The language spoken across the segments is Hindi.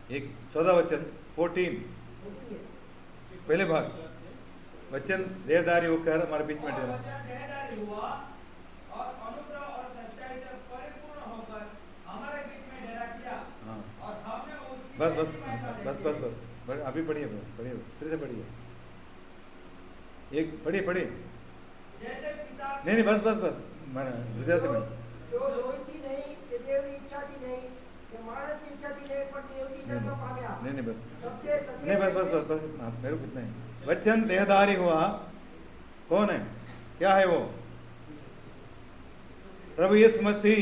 एक 14 वचन 14 पहले भाग, वचन देहधारी होकर हमारे बीच में ठहरा। देहधारी हुआ और अनुग्रह और सच्चाई से परिपूर्ण होकर हमारे बीच में डेरा किया। हाँ, और हमने उसकी बस बस ऐसी महिमा बस देखी। बस बस अभी पढ़िए पढ़िए, फिर से पढ़िए, एक पढ़िए पढ़िए। जैसे पिता नहीं बस बस बस गुजराती में। जो लोहीથી નહીં કે દેવની ઈચ્છાથી નહીં કે માણસની ઈચ્છાથી નહીં પણ દેવથી જન્મ પામ્યા नहीं बस સત્ય સત્ય नहीं बस मेरे को कितना है। वचन देहधारी हुआ, कौन है, क्या है वो? प्रभु यीशु मसीह।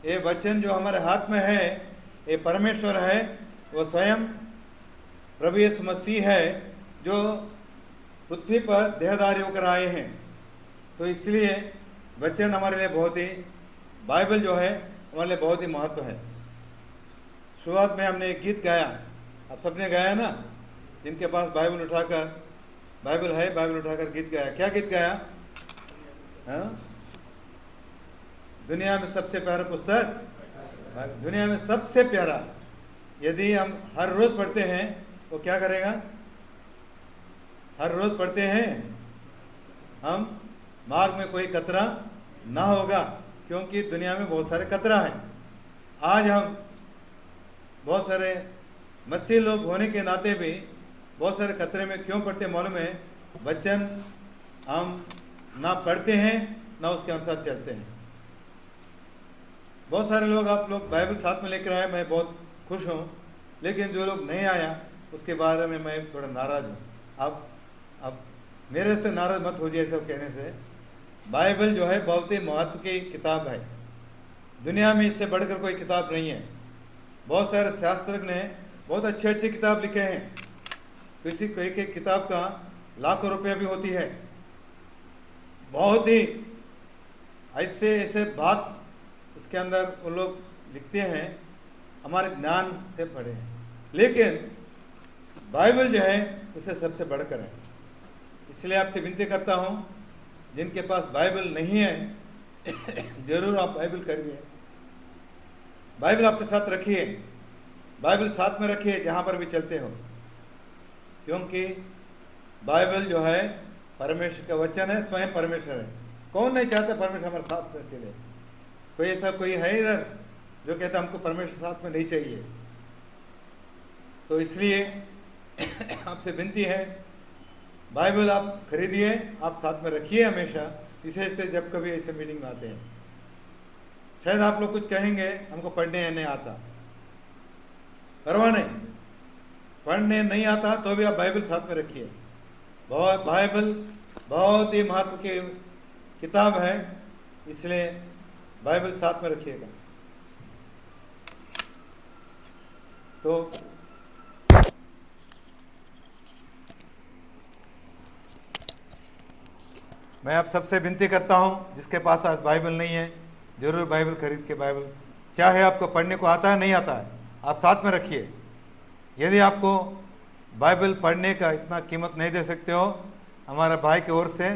ये वचन जो हमारे हाथ में है, ये परमेश्वर है, वो स्वयं प्रभु यीशु मसीह है जो पृथ्वी पर देहधारी होकर आए हैं। तो इसलिए वचन हमारे लिए बहुत ही, बाइबल जो है हमारे लिए बहुत ही महत्व है। शुरुआत में हमने एक गीत गाया, आप सबने गाया ना, जिनके पास बाइबल उठाकर, बाइबल है, बाइबल उठाकर गीत गाया। क्या गीत गाया? हाँ? दुनिया में सबसे प्यारा पुस्तक, दुनिया में सबसे प्यारा, यदि हम हर रोज पढ़ते हैं तो क्या करेगा? हर रोज पढ़ते हैं हम, मार्ग में कोई कतरा ना होगा, क्योंकि दुनिया में बहुत सारे कतरा हैं। आज हम बहुत सारे मसीह लोग होने के नाते भी बहुत सारे खतरे में क्यों पढ़ते मालूम है? वचन हम ना पढ़ते हैं ना उसके अनुसार चलते हैं। बहुत सारे लोग, आप लोग बाइबल साथ में लेकर आए, मैं बहुत खुश हूँ, लेकिन जो लोग नहीं आया उसके बारे में मैं थोड़ा नाराज हूँ। अब मेरे से नाराज मत हो जाए सब कहने से। बाइबल जो है बहुत ही महत्व की किताब है, दुनिया में इससे बढ़कर कोई किताब नहीं है। बहुत सारे शास्त्रज्ञ ने बहुत अच्छे अच्छे किताब लिखे हैं, किसी कोई के किताब का लाखों रुपया भी होती है। बहुत ही ऐसे ऐसे बात उसके अंदर वो लोग लिखते हैं, हमारे ज्ञान से पढ़े हैं, लेकिन बाइबल जो है उसे सबसे बढ़कर है। इसलिए आपसे विनती करता हूँ, जिनके पास बाइबल नहीं है जरूर आप बाइबल खरीदिए, बाइबल आपके साथ रखिए, बाइबल साथ में रखिए जहाँ पर भी चलते हो, क्योंकि बाइबल जो है परमेश्वर का वचन है, स्वयं परमेश्वर है। कौन नहीं चाहता परमेश्वर हमारे साथ में चले? कोई ऐसा कोई है इधर जो कहता हमको परमेश्वर साथ में नहीं चाहिए? तो इसलिए आपसे विनती है, बाइबल आप खरीदिए, आप साथ में रखिए हमेशा, विशेषतः जब कभी ऐसे मीटिंग में आते हैं। शायद आप लोग कुछ कहेंगे हमको पढ़ने नहीं आता, परवाह नहीं, पढ़ने नहीं आता तो भी आप बाइबल साथ में रखिए। बाइबल बहुत ही महत्व की किताब है, इसलिए बाइबल साथ में रखिएगा। तो मैं आप सबसे विनती करता हूँ, जिसके पास आज बाइबल नहीं है, जरूर बाइबल खरीद के, बाइबल चाहे आपको पढ़ने को आता है नहीं आता है, आप साथ में रखिए। यदि आपको बाइबल पढ़ने का इतना कीमत नहीं दे सकते हो, हमारा भाई की ओर से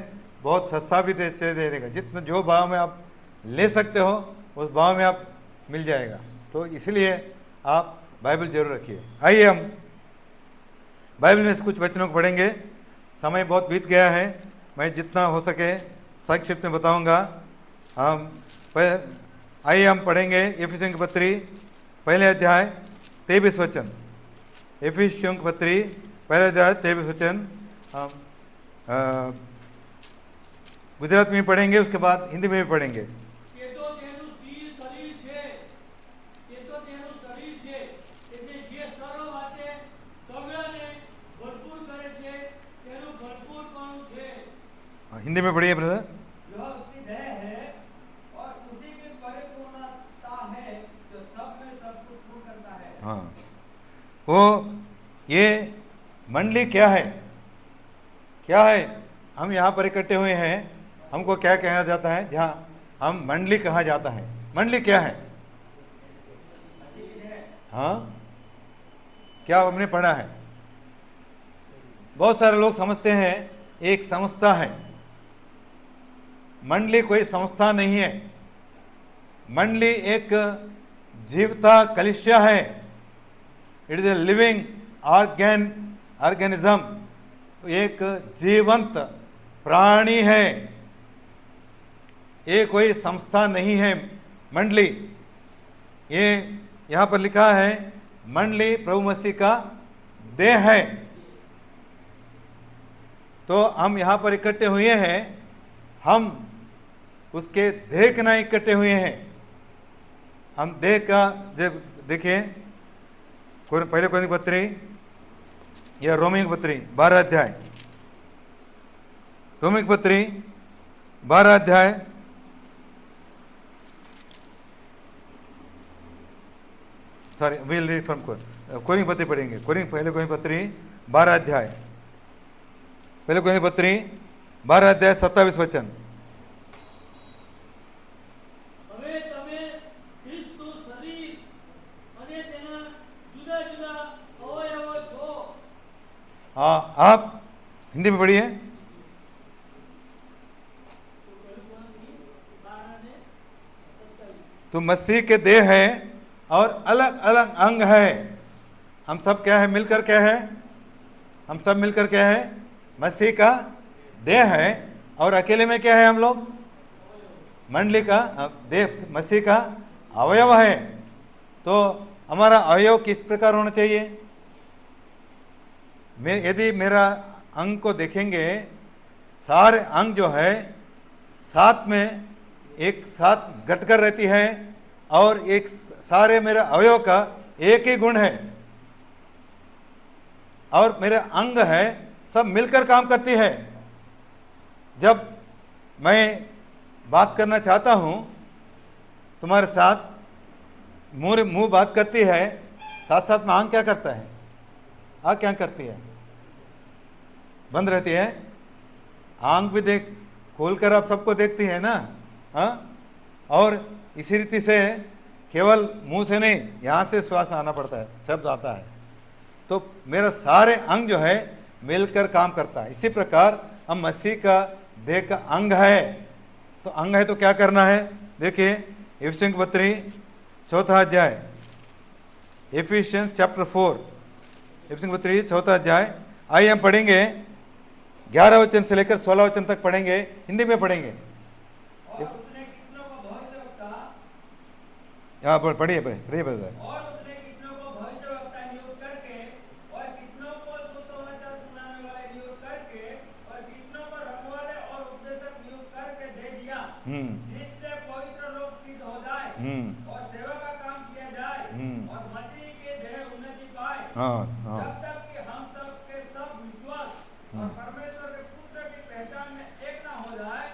बहुत सस्ता भी दे देगा, जितना जो भाव में आप ले सकते हो उस भाव में आप मिल जाएगा। तो इसलिए आप बाइबल जरूर रखिए। आइए हम बाइबल में से कुछ वचनों को पढ़ेंगे। समय बहुत बीत गया है, मैं जितना हो सके संक्षिप्त में बताऊंगा। हम आइए हम पढ़ेंगे इफिसियों की पत्री पहले अध्याय 23 वचन। इफिसियों की पत्री पहले अध्याय 23 वचन हम गुजरात में पढ़ेंगे, उसके बाद हिंदी में भी पढ़ेंगे। हिंदी में पढ़िए ब्रदर। यह उसकी दया है और उसी की परिपूर्णता है जो सब में सब कुछ पूर्ण करता है। हाँ, वो ये मंडली क्या है, क्या है? हम यहाँ पर इकट्ठे हुए हैं, हमको क्या कहा जाता है? जहाँ हम मंडली कहा जाता है, मंडली क्या है? हाँ, क्या हमने पढ़ा है? बहुत सारे लोग समझते हैं एक संस्था है, मंडली कोई संस्था नहीं है। मंडली एक जीवता कलिसिया है, it is a living organism, एक जीवंत प्राणी है, ये कोई संस्था नहीं है। मंडली, ये यहाँ पर लिखा है मंडली प्रभु मसीह का देह है। तो हम यहाँ पर इकट्ठे हुए हैं, हम उसके देह के ना इकट्ठे हुए हैं। हम देह का जब देखिए पहले कोरिन्थ पत्री या रोमी पत्री 12 अध्याय, रोमी पत्री 12 अध्याय sorry will read from Corinth पत्री पढ़ेंगे। पहले कोरिन्थ पत्री 12 अध्याय, पहले कोरिन्थ पत्री 12 अध्याय 27 वचन। हाँ, आप हिंदी में पढ़िए। तो मसीह के देह है और अलग अलग अंग है। हम सब क्या है मिलकर, क्या है हम सब मिलकर क्या है मसीह का देह है। और अकेले में क्या है हम लोग मंडली का देह, मसीह का अवयव है। तो हमारा अवयव किस प्रकार होना चाहिए? यदि मेरा अंग को देखेंगे, सारे अंग जो है साथ में एक साथ घटकर रहती है और एक सारे मेरे अवयव का एक ही गुण है और मेरे अंग है सब मिलकर काम करती है। जब मैं बात करना चाहता हूं तुम्हारे साथ, मुंह बात करती है, साथ साथ में आंख क्या करता है? आंख क्या करती है? बंद रहती है। आंख भी देख खोलकर आप सबको देखती है ना। हाँ, और इसी रीति से केवल मुंह से नहीं, यहाँ से श्वास आना पड़ता है, शब्द आता है। तो मेरा सारे अंग जो है मिलकर काम करता है। इसी प्रकार हम मसीह का देह का अंग है। तो अंग है तो क्या करना है? देखिए इफिसियंस पत्री 4 अध्याय, एफिशियंस चैप्टर 4, इफिसियंस पत्री 4 अध्याय। आइए हम पढ़ेंगे 11 वचन से लेकर 16 वचन तक पढ़ेंगे, हिंदी में पढ़ेंगे। हाँ पढ़िए पढ़िए बताए। और उसने कितनों को भविष्यवक्ता नियुक्त करके और कितनों को सुसमाचार सुनाने वाले नियुक्त करके और कितनों को रखवाले और उपदेशक नियुक्त करके दे दिया, जिससे पवित्र लोग सिद्ध हो जाए और सेवा का काम किया जाए और मसीह के देह उन्नति पाए, जब तक कि हम सब के सब विश्वास और परमेश्वर के पुत्र की पहचान में एक ना हो जाए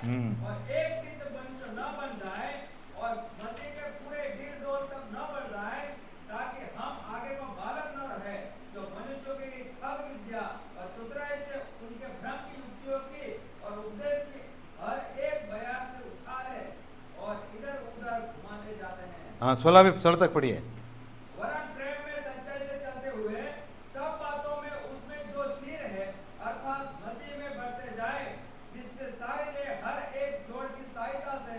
और एक सिद्ध वंश न बन जाए और मसीह के पूरे ढील डोल तक न बढ़ जाए, ताकि हम आगे को बालक न रहे जो मनुष्यों की सब विद्या और चतुराई से उनके भ्रम की युक्तियों की और उपदेश की हर एक बयान से उछाले और इधर उधर घुमाते जाते हैं। हाँ 16 तक पढ़िए। वरन प्रेम में सच्चाई से चलते हुए सब बातों में उसमें जो सिर है अर्थात मसीह में बढ़ते जाए, जिससे सारे देह हर एक जोड़ की सहायता से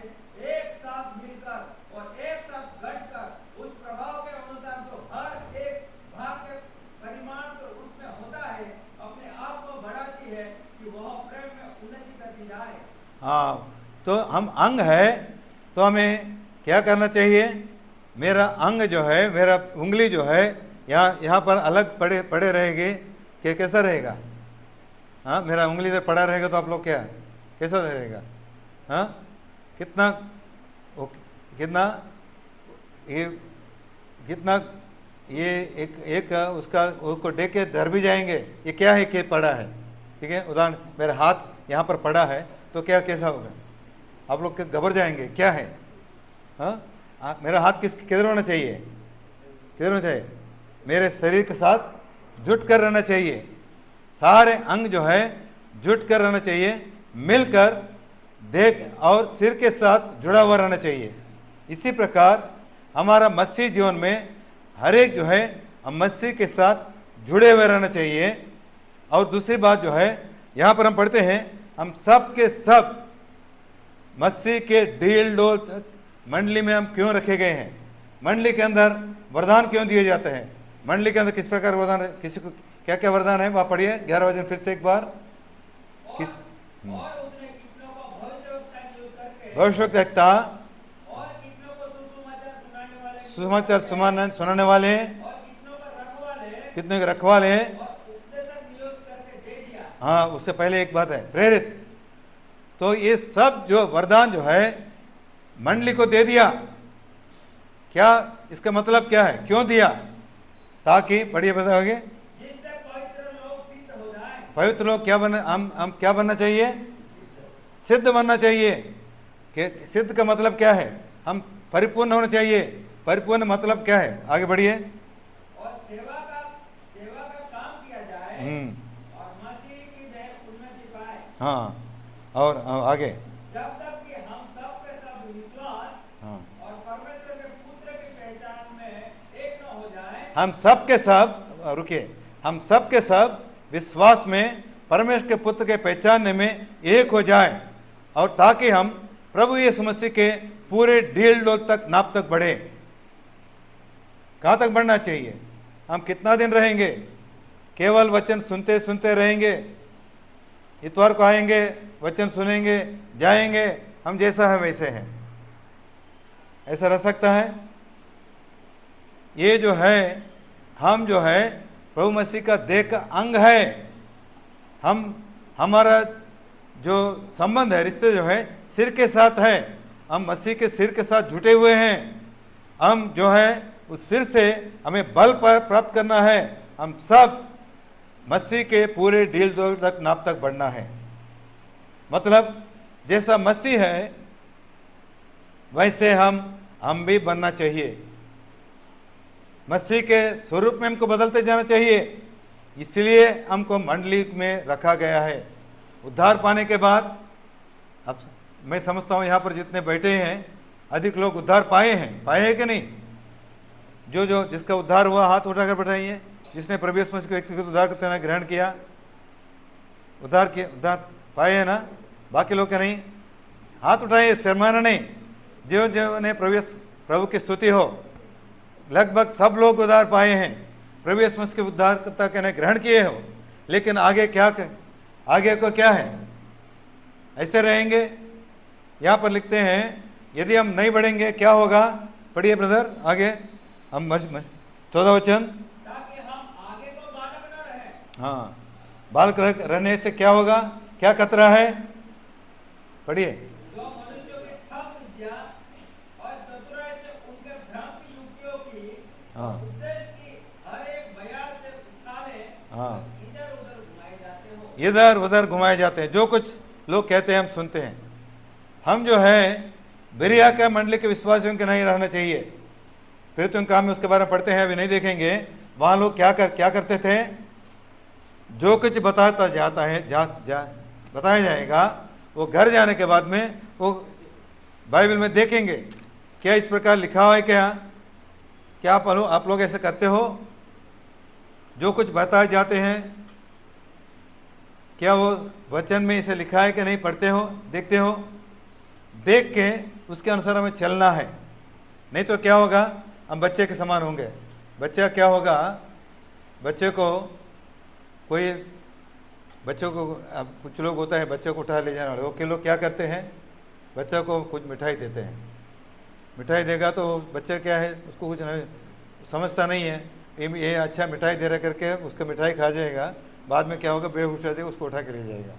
एक साथ मिलकर और एक साथ घटकर उस प्रभाव के अनुसार जो हर एक भाग के परिमाण से उसमें होता है, अपने आप को बढ़ाती है कि वह प्रेम में उन्नति करती जाए। हाँ, तो हम अंग है तो हमें क्या करना चाहिए? मेरा अंग जो है, मेरा उंगली जो है यहाँ पर अलग पड़े रहेगी कि कैसा रहेगा? हाँ, मेरा उंगली इधर पड़ा रहेगा तो आप लोग क्या कैसा रहेगा? हाँ, कितना ये एक उसको देख के डर भी जाएंगे, ये क्या है कि पड़ा है। ठीक है, उदाहरण मेरा हाथ यहाँ पर पड़ा है तो क्या कैसा होगा? आप लोग घबरा जाएंगे, क्या है? हाँ, मेरा हाथ किधर होना चाहिए? किधर होना चाहिए? मेरे शरीर के साथ जुट कर रहना चाहिए। सारे अंग जो है जुट कर रहना चाहिए, मिलकर देख और सिर के साथ जुड़ा हुआ रहना चाहिए। इसी प्रकार हमारा मसीह जीवन में हर एक जो है हम मसीह के साथ जुड़े हुए रहना चाहिए। और दूसरी बात जो है यहाँ पर हम पढ़ते हैं, हम सब के सब मसीह के ढील डोल तक मंडली में हम क्यों रखे गए हैं? मंडली के अंदर वरदान क्यों दिए जाते हैं? मंडली के अंदर किस प्रकार वरदान है, किसी को क्या क्या वरदान है, वह पढ़िए 11 वचन फिर से एक बार। और उसने कितनों को भविष्यवक्ता नियुक्त करके भविष्यवक्ता और कितनों को सुसमाचार सुनाने वाले, और कितनों को रखवाले कितने के रखवाले, और उपदेशक नियुक्त करके दे दिया। हाँ, उससे पहले एक बात है, प्रेरित। तो ये सब जो वरदान जो है मंडली को दे दिया, क्या इसका मतलब क्या है, क्यों दिया? ताकि पढ़िए बता आगे, जिससे पवित्र लोग सिद्ध हो जाएं। पवित्र लोग क्या बनना, हम क्या बनना चाहिए? सिद्ध बनना चाहिए। कि सिद्ध का मतलब क्या है? हम परिपूर्ण होना चाहिए। परिपूर्ण मतलब क्या है? आगे बढ़िए। और सेवा का काम किया जाए और मसीह की देह उन्नति पाए। हाँ, और आगे, जब तक कि हम सब के सब विश्वास हाँ, और परमेश्वर के पुत्र की पहचान में एक न हो जाए। हम सब के सब, रुकिए, हम सब के सब विश्वास में परमेश्वर के पुत्र के पहचानने में एक हो जाए, और ताकि हम प्रभु यीशु मसीह के पूरे डील डोल तक, नाप तक बढ़े। कहाँ तक बढ़ना चाहिए? हम कितना दिन रहेंगे? केवल वचन सुनते सुनते रहेंगे? इतवार को आएंगे, वचन सुनेंगे, जाएंगे, हम जैसा है वैसे हैं? ऐसा रह सकता है? ये जो है, हम जो है प्रभु मसीह का देह का अंग है। हमारा जो संबंध है, रिश्ते जो है सिर के साथ है। हम मसीह के सिर के साथ जुटे हुए हैं। हम जो है उस सिर से हमें बल पर प्राप्त करना है। हम सब मसीह के पूरे डील डोल तक, नाप तक बढ़ना है। मतलब जैसा मसीह है वैसे हम भी बनना चाहिए। मसीह के स्वरूप में हमको बदलते जाना चाहिए। इसलिए हमको मंडली में रखा गया है। उद्धार पाने के बाद, अब मैं समझता हूँ यहाँ पर जितने बैठे हैं अधिक लोग उद्धार पाए हैं कि नहीं? जो जिसका उद्धार हुआ हाथ उठाकर बैठाइए। जिसने प्रभु यीशु मसीह को व्यक्तिगत उद्धार करते हुए ग्रहण किया, उद्धार पाए हैं ना? बाकी लोग क्या नहीं? हाथ उठाइए, शर्माना नहीं। जो ने प्रभु की स्तुति हो, लगभग सब लोग उद्धार पाए हैं। प्रभु यीशु मसीह के उद्धारकर्ता के ग्रहण किए हो। लेकिन आगे आगे को क्या है? ऐसे रहेंगे? यहाँ पर लिखते हैं यदि हम नहीं बढ़ेंगे क्या होगा? पढ़िए ब्रदर आगे, हम 14 वचन। ताकि हम आगे को बालक न रहें। हाँ, बालक रहने से क्या होगा? क्या खतरा है? पढ़िए। जो मनुष्यों की ठग विद्या और चतुराई से उनके भ्रम की युक्तियों की, हाँ, उपदेश की हर एक बयान से उछाले, हाँ, इधर उधर घुमाए जाते हो। इधर उधर घुमाए जाते हैं। जो कुछ लोग कहते हैं हम सुनते हैं। हम जो है बेरिया का मंडली के विश्वासियों के नहीं रहना चाहिए। फिर तो काम में उसके बारे में पढ़ते हैं, अभी नहीं देखेंगे। वहाँ लोग क्या करते थे? जो कुछ बताता जाता है बताया जाएगा, वो घर जाने के बाद में वो बाइबल में देखेंगे क्या इस प्रकार लिखा हुआ है। क्या आप लोग ऐसे करते हो? जो कुछ बताए जाते हैं क्या वो वचन में इसे लिखा है कि नहीं? पढ़ते हो, देखते हो? देख के उसके अनुसार हमें चलना है। नहीं तो क्या होगा? हम बच्चे के समान होंगे। बच्चा क्या होगा? बच्चों को अब कुछ लोग होता है बच्चों को उठा ले जाने वाले। वो लोग क्या करते हैं? बच्चों को कुछ मिठाई देते हैं। मिठाई देगा तो बच्चा क्या है, उसको कुछ नहीं समझता नहीं है, ये अच्छा मिठाई दे रहा करके उसका मिठाई खा जाएगा। बाद में क्या होगा? बेहोश हो जाएगा, उसको उठा के ले जाएगा।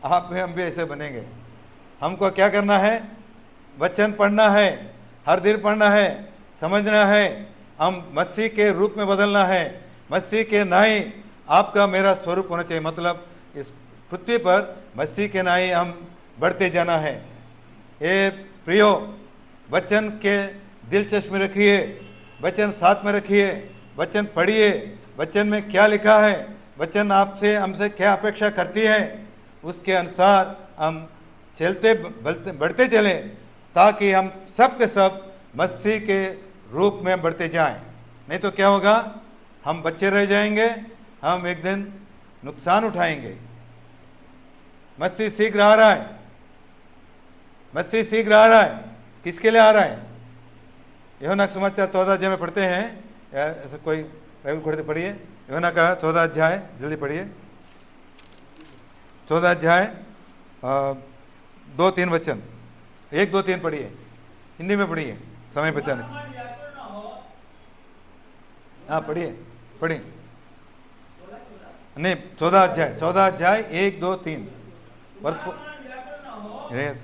आप में हम भी ऐसे बनेंगे। हमको क्या करना है? वचन पढ़ना है, हर दिन पढ़ना है, समझना है। हम मसीह के रूप में बदलना है। मसीह के नाई आपका मेरा स्वरूप होना चाहिए। मतलब इस पृथ्वी पर मसीह के नाई हम बढ़ते जाना है। ये प्रियो, वचन के दिलचस्पी रखिए, वचन साथ में रखिए, वचन पढ़िए। वचन में क्या लिखा है, वचन आपसे हमसे क्या अपेक्षा करती है, उसके अनुसार हम चलते बढ़ते चलें, ताकि हम सब के सब मसीह के रूप में बढ़ते जाएं। नहीं तो क्या होगा? हम बच्चे रह जाएंगे, हम एक दिन नुकसान उठाएंगे। मसीह शीघ्र आ रहा है। मसीह शीघ्र आ रहा है। किसके लिए आ रहा है? यूहन्ना समाचार 14 में पढ़ते हैं या ऐसा कोई बाइबल खोलते पढ़िए। यूहन्ना का 14 अध्याय जल्दी पढ़िए। 14 अध्याय 2-3 वचन, 1-2-3 पढ़िए, हिंदी में पढ़िए, समय बचाने। समान व्याकुल न हो। हाँ पढ़िए पढ़िए। नहीं 14 अध्याय 1-2-3 वर्ष। समान व्याकुल न हो। यस।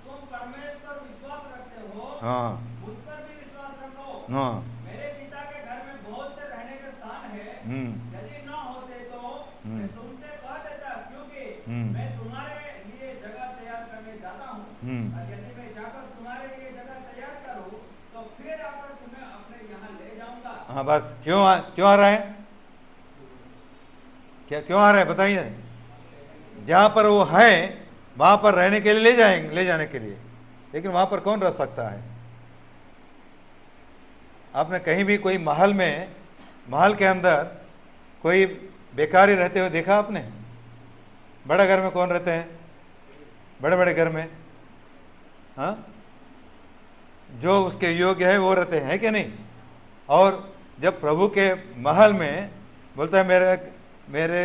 तुम परमेश्वर विश्वास रखते हो, हाँ मुझ पर भी विश्वास रखो। हाँ मेरे पिता के घर में बहुत से रहने के स्थान है। हम्म यदि न होते तो मैं तुमसे कह देता, क्योंकि मैं तुम्हारे लिए जगह तैयार करने जाता हूँ। और यदि मैं जाकर तुम्हारे लिए जगह तैयार करूँ तो फिर आकर तुम्हें अपने यहाँ ले जाऊंगा। हाँ बस क्यों आ रहा है, क्या क्यों आ रहा है बताइए। जहाँ पर वो है वहाँ पर रहने के लिए ले जाने के लिए, लेकिन वहाँ पर कौन रह सकता है। आपने कहीं भी कोई महल के अंदर कोई बेकारी रहते हुए देखा आपने? बड़े घर में कौन रहते हैं? बड़े बड़े घर में हाँ जो उसके योग्य है वो रहते हैं, क्या नहीं? और जब प्रभु के महल में बोलता है मेरे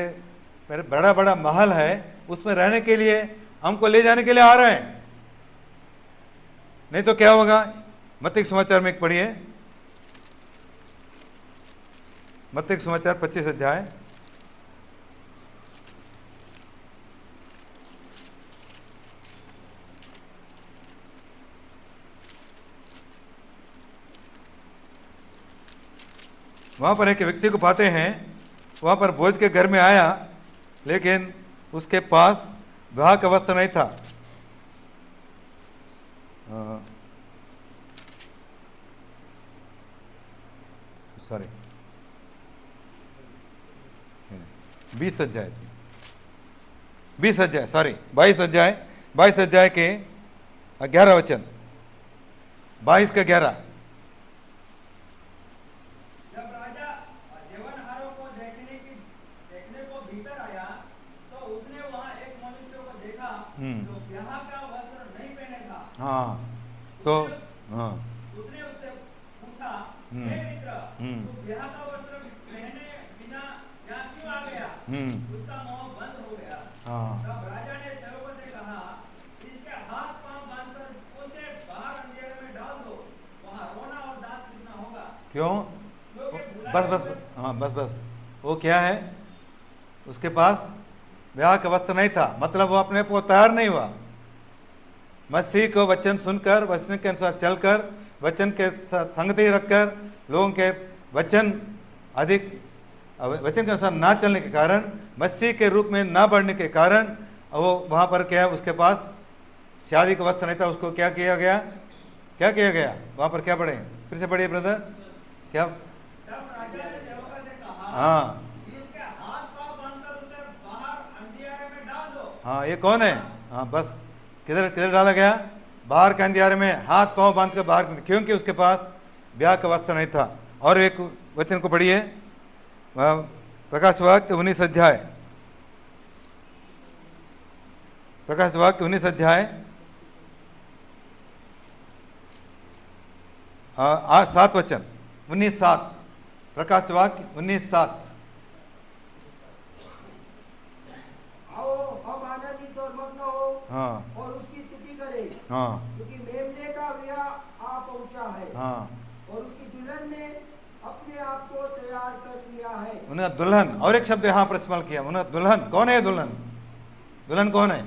बड़ा बड़ा महल है, उसमें रहने के लिए हमको ले जाने के लिए आ रहे हैं। नहीं तो क्या होगा? मत्ती के समाचार में एक पढ़िए, मत्ती के समाचार 25 अध्याय। वहां पर एक व्यक्ति को पाते हैं, वहां पर भोज के घर में आया, लेकिन उसके पास विवाह का वस्त्र नहीं था। सॉरी 22 अध्याय के 11 वचन, 22 का 11। जब राजा देवनहारों को देखने को भीतर आया तो उसने वहाँ एक मनुष्य को देखा जो ब्याह का वस्त्र नहीं पहने था। हाँ तो हाँ उसने उससे पूछा, हे मित्र, तू ब्याह का वस्त्र पहने बिना यहाँ क्यों आ गया? उसका मुंह बंद हो गया। हाँ तब राजा ने सेवकों से कहा, इसके हाथ पांव बांधकर उसे बाहर अंधेरे में डाल दो, वहाँ रोना और दांत पीसना होगा। क्यों? क्योंकि बुलाए बस हुए हाँ बस वो क्या है, उसके पास ब्याह का वस्त्र नहीं था, मतलब वो अपने को तैयार नहीं हुआ। मसीह को वचन सुनकर, वचन के अनुसार चलकर, वचन के संगति रखकर, लोगों के वचन के अनुसार ना चलने के कारण, मसीह के रूप में ना बढ़ने के कारण, वो वहाँ पर क्या है, उसके पास शादी का वस्त्र नहीं था। उसको क्या किया गया वहाँ पर? क्या पढ़े, फिर से पढ़िए ब्रदर। क्या? तब राजा ने सेवकों से कहा, हाँ इसके हाथ पांव बांधकर उसे बाहर अंधियारे में डाल दो। हाँ ये कौन है? हाँ बस किधर डाला गया? बाहर के अंधियारे में हाथ पांव बांध कर बाहर, क्योंकि उसके पास ब्याह का वस्त्र नहीं था। और एक वचन को पढ़िए, प्रकाश वाक्य 19 अध्याय, प्रकाश वाक्य 19 अध्याय 7 वचन, 19:7, प्रकाश वाक्य 19:7। आओ हम आनंदित और मग्न हो हाँ और उसकी स्तुति करें, हाँ क्योंकि मेमने का ब्याह आ पहुंचा है हाँ और उसकी दुल्हन ने अपने आप को तैयार कर लिया है। उन्हें दुल्हन, और एक शब्द यहाँ पर इस्तेमाल किया, उन्हें दुल्हन। कौन है दुल्हन कौन है?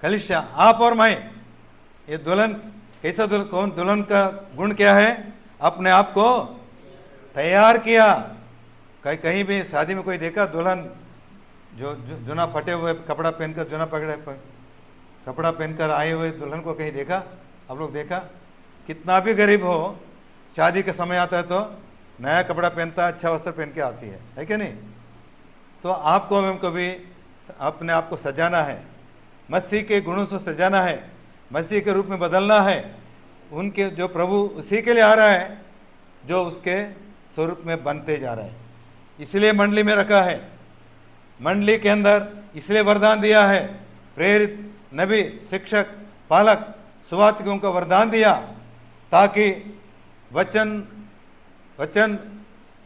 कलीसिया, आप और मैं। ये दुल्हन कैसा कौन? दुल्हन का गुण क्या है? अपने आप को तैयार किया। कहीं भी शादी में कोई देखा दुल्हन जो जुना फटे हुए कपड़ा पहनकर, कपड़ा पहनकर आए हुए दुल्हन को कहीं देखा? आप लोग देखा? कितना भी गरीब हो, शादी का समय आता है तो नया कपड़ा पहनता है, अच्छा वस्त्र पहन के आती है कि नहीं? तो आपको हमको भी अपने आप को सजाना है, मसीह के गुणों से सजाना है, मसीह के रूप में बदलना है। उनके जो प्रभु उसी के लिए आ रहा है, जो उसके स्वरूप में बनते जा रहा है। इसलिए मंडली में रखा है, मंडली के अंदर इसलिए वरदान दिया है, प्रेरित, नबी, शिक्षक, पालक, सुवार्तिकों का वरदान दिया, ताकि वचन वचन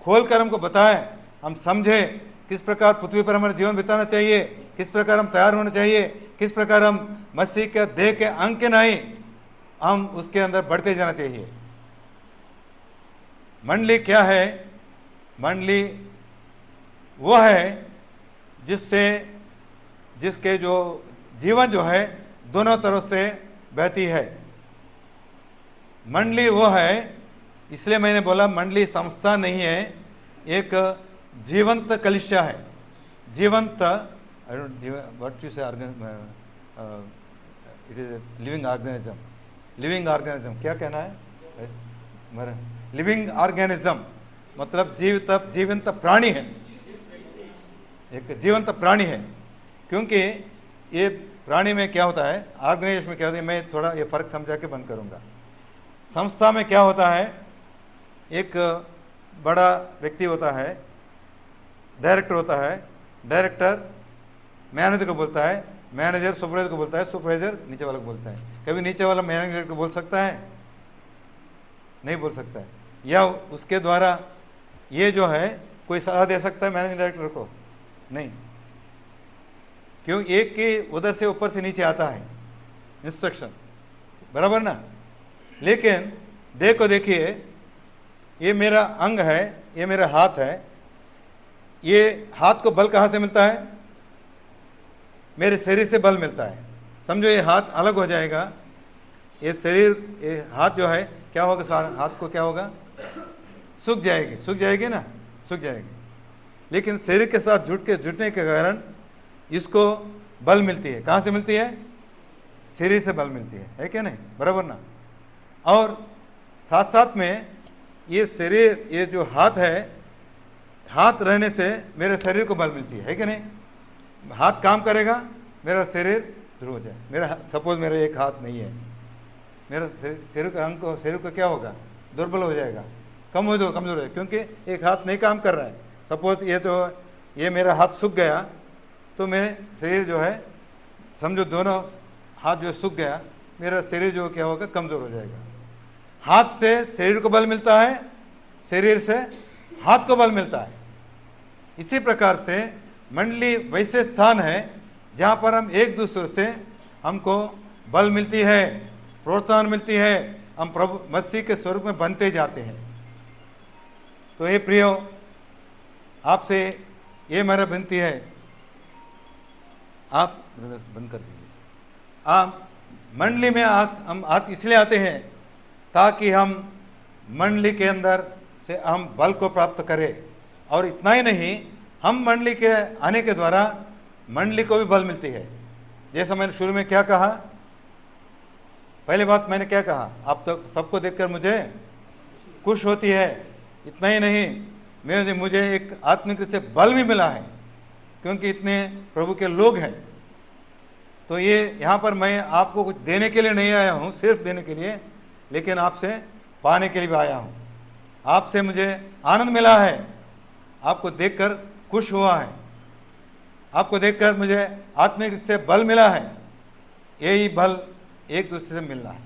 खोलकर हमको बताए, हम समझे किस प्रकार पृथ्वी पर हमारा जीवन बिताना चाहिए, किस प्रकार हम तैयार होना चाहिए, किस प्रकार हम मसीह के देह के अंग के नहीं, हम उसके अंदर बढ़ते जाना चाहिए। मंडली क्या है? मंडली वो है जिसके जो जीवन जो है दोनों तरफ से बहती है। मंडली वो है, इसलिए मैंने बोला मंडली संस्था नहीं है, एक जीवंत कलिसिया है। जीवंत, व्हाट यू से, it is living organism. Living organism क्या कहना है? लिविंग ऑर्गेनिज्म मतलब जीवंत प्राणी है, एक जीवंत प्राणी है। क्योंकि ये प्राणी में क्या होता है, ऑर्गेनाइजेशन में क्या होता है, मैं थोड़ा ये फर्क समझा के बंद करूंगा। संस्था में क्या होता है, एक बड़ा व्यक्ति होता है, डायरेक्टर होता है, डायरेक्टर मैनेजर को बोलता है, मैनेजर सुपरवाइजर को बोलता है, सुपरवाइजर नीचे वाला को बोलता है। कभी नीचे वाला मैनेजर को बोल सकता है? नहीं बोल सकता है। या उसके द्वारा ये जो है कोई सलाह दे सकता है मैनेजिंग डायरेक्टर को? नहीं, क्यों? एक के उधर से ऊपर से नीचे आता है इंस्ट्रक्शन, बराबर ना। लेकिन देखिए, ये मेरा अंग है, ये मेरा हाथ है, ये हाथ को बल कहाँ से मिलता है? मेरे शरीर से बल मिलता है। समझो ये हाथ अलग हो जाएगा, ये शरीर, ये हाथ जो है क्या होगा, सारा हाथ को क्या होगा, सूख जाएगी ना, सूख जाएगी। लेकिन शरीर के साथ जुटने के कारण इसको बल मिलती है। कहाँ से मिलती है? शरीर से बल मिलती है क्या नहीं? बराबर ना। और साथ साथ में ये शरीर, ये जो हाथ है, हाथ रहने से मेरे शरीर को बल मिलती है कि नहीं? हाथ काम करेगा, मेरा शरीर शुरू हो जाए। मेरा सपोज मेरा एक हाथ नहीं है, मेरा शरीर का अंग को, शरीर को क्या होगा, दुर्बल हो जाएगा, कमजोर है, क्योंकि एक हाथ नहीं काम कर रहा है। सपोज ये मेरा हाथ सूख गया तो मेरे शरीर जो है, समझो दोनों हाथ जो सूख गया, मेरा शरीर जो क्या होगा, कमजोर हो जाएगा। हाथ से शरीर को बल मिलता है, शरीर से हाथ को बल मिलता है। इसी प्रकार से मंडली वैसे स्थान है जहाँ पर हम एक दूसरे से हमको बल मिलती है, प्रोत्साहन मिलती है, हम प्रभु मसीह के स्वरूप में बनते जाते हैं। तो ये प्रियो, आपसे ये मेरा विनती है, आप बंद कर दीजिए। आप मंडली में हम इसलिए आते हैं ताकि हम मंडली के अंदर से हम बल को प्राप्त करें। और इतना ही नहीं, हम मंडली के आने के द्वारा मंडली को भी बल मिलती है। जैसा मैंने शुरू में क्या कहा, पहली बात मैंने क्या कहा, आप तो सबको देखकर मुझे खुश होती है। इतना ही नहीं, मुझे एक आत्मिक रूप से बल भी मिला है, क्योंकि इतने प्रभु के लोग हैं। तो ये यहाँ पर मैं आपको कुछ देने के लिए नहीं आया हूँ, सिर्फ देने के लिए, लेकिन आपसे पाने के लिए भी आया हूँ। आपसे मुझे आनंद मिला है, आपको देखकर खुश हुआ है, आपको देखकर मुझे आत्मिक रूप से बल मिला है। यही बल एक दूसरे से मिलना है।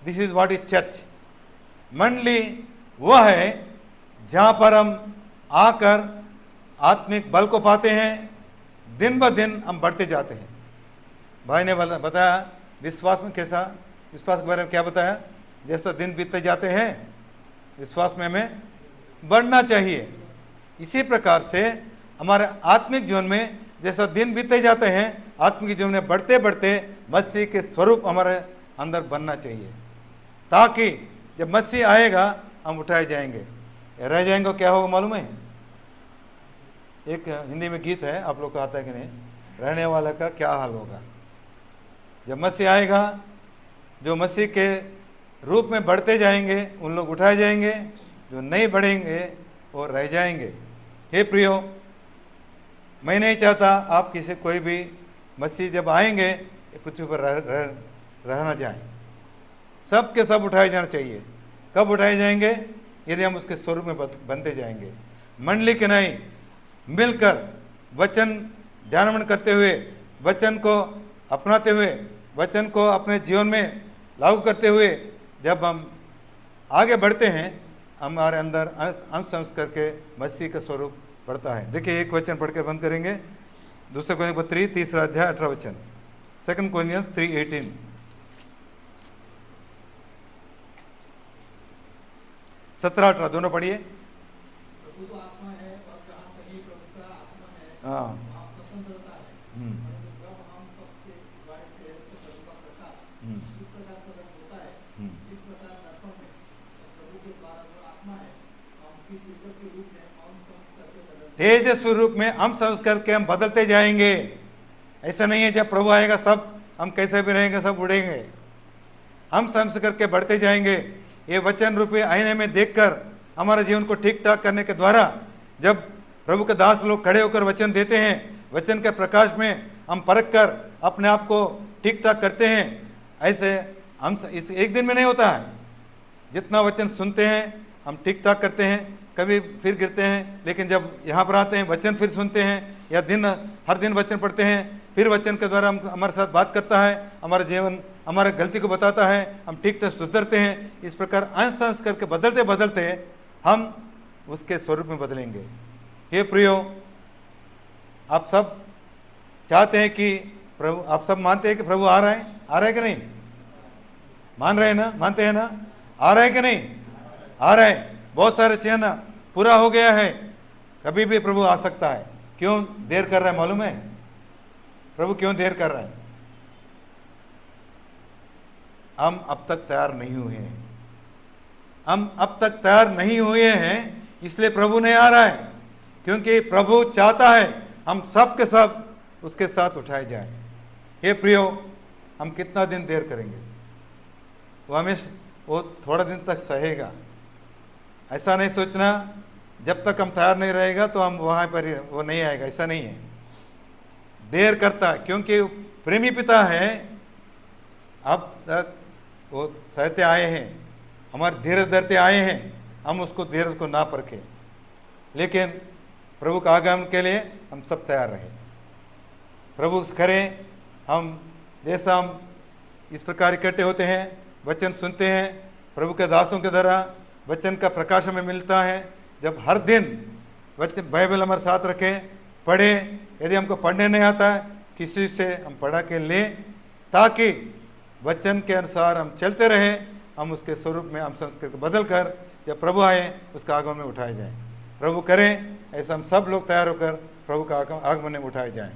This is what is church. मंडली वो है जहाँ पर हम आकर आत्मिक बल को पाते हैं, दिन ब दिन हम बढ़ते जाते हैं। भाई ने बताया विश्वास में कैसा, विश्वास के बारे में क्या बताया, जैसा दिन बीतते जाते हैं विश्वास में हमें बढ़ना चाहिए। इसी प्रकार से हमारे आत्मिक जीवन में जैसा दिन बीतते जाते हैं, आत्मिक जीवन में बढ़ते बढ़ते मसीह के स्वरूप हमारे अंदर बनना चाहिए, ताकि जब मसीह आएगा हम उठाए जाएंगे। रह जाएंगे क्या होगा मालूम है? एक हिंदी में गीत है, आप लोग को आता है कि नहीं, रहने वाला का क्या हाल होगा। जब मसीह आएगा, जो मसीह के रूप में बढ़ते जाएंगे उन लोग उठाए जाएंगे, जो नहीं बढ़ेंगे वो रह जाएंगे। हे प्रियो, मैं नहीं चाहता आप किसी कोई भी मसीह जब आएंगे पृथ्वी पर रह ना जाए। सब के सब उठाए जाना चाहिए। कब उठाए जाएंगे? यदि हम उसके स्वरूप में बनते जाएंगे। मंडली के नहीं, मिलकर वचन ध्यान करते हुए, वचन को अपनाते हुए, वचन को अपने जीवन में लागू करते हुए जब हम आगे बढ़ते हैं हमारे अंदर अंश अंश करके मसीह का स्वरूप बढ़ता है। देखिए एक वचन पढ़ के बंद करेंगे, 2 कोरिन्थियों पत्री 3 अध्याय 18 वचन, 2 कोरिन्थियंस 3:18। 17-18 दोनों पढ़िए। प्रभु तो आत्मा है और जहाँ कहीं प्रभु का आत्मा है हाँ। वहाँ स्वतंत्रता है। परंतु जब हम सबके द्वारा प्रेरित प्रभु का प्रकाश इस प्रकार प्रकट होता है, इस प्रकार दर्पण में प्रभु के द्वारा जो आत्मा है हम उसी तेजस के रूप में अंश अंश करके बदलते हैं। तेजस्वी रूप में अंश अंश करके हम बदलते जाएंगे। ऐसा नहीं है जब प्रभु आएगा सब हम कैसे भी रहेंगे, सब उड़ेंगे। हम अंश करके बढ़ते जाएंगे। ये वचन रूपी आईने में देखकर हमारे जीवन को ठीक ठाक करने के द्वारा जब प्रभु के दास लोग खड़े होकर वचन देते हैं, वचन के प्रकाश में हम परख कर अपने आप को ठीक ठाक करते हैं। ऐसे हम इस एक दिन में नहीं होता है। जितना वचन सुनते हैं हम ठीक ठाक करते हैं, कभी फिर गिरते हैं, लेकिन जब यहाँ पर आते हैं वचन फिर सुनते हैं या हर दिन वचन पढ़ते हैं, फिर वचन के द्वारा हम हमारे साथ बात करता है, हमारा जीवन हमारे गलती को बताता है, हम ठीक ठाक सुधरते हैं। इस प्रकार अंश अंश करके बदलते बदलते हम उसके स्वरूप में बदलेंगे। हे प्रियो, आप सब चाहते हैं कि प्रभु, आप सब मानते हैं कि प्रभु आ रहा है कि नहीं? मान रहे हैं ना? मानते हैं ना? आ रहा है कि नहीं? आ रहा है। बहुत सारे चिन्ह पूरा हो गया है, कभी भी प्रभु आ सकता है। क्यों देर कर रहा है मालूम है? प्रभु क्यों देर कर रहा है? हम अब तक तैयार नहीं हुए हैं। हम अब तक तैयार नहीं हुए हैं, इसलिए प्रभु नहीं आ रहा है। क्योंकि प्रभु चाहता है हम सब के सब उसके साथ उठाए जाएं। हे प्रियो, हम कितना दिन देर करेंगे? वो थोड़ा दिन तक सहेगा। ऐसा नहीं सोचना जब तक हम तैयार नहीं रहेगा तो हम वहाँ पर वो नहीं आएगा, ऐसा नहीं है। देर करता है क्योंकि प्रेमी पिता है। अब तक वो सहते आए हैं, हमारे धीरज धरते आए हैं, हम उसको धीरज को ना परखें, लेकिन प्रभु का आगमन के लिए हम सब तैयार रहें। प्रभु करें हम जैसा हम इस प्रकार इकट्ठे होते हैं, वचन सुनते हैं, प्रभु के दासों के द्वारा वचन का प्रकाश हमें मिलता है। जब हर दिन वचन बाइबल हमारे साथ रखें, पढ़ें। यदि हमको पढ़ने नहीं आता है, किसी से हम पढ़ा के लें, ताकि वचन के अनुसार हम चलते रहें। हम उसके स्वरूप में हम संस्कृत को बदल कर जब प्रभु आए उसका आगमन में उठाए जाएं। प्रभु करें ऐसा हम सब लोग तैयार होकर प्रभु का आगमन में उठाए जाएं।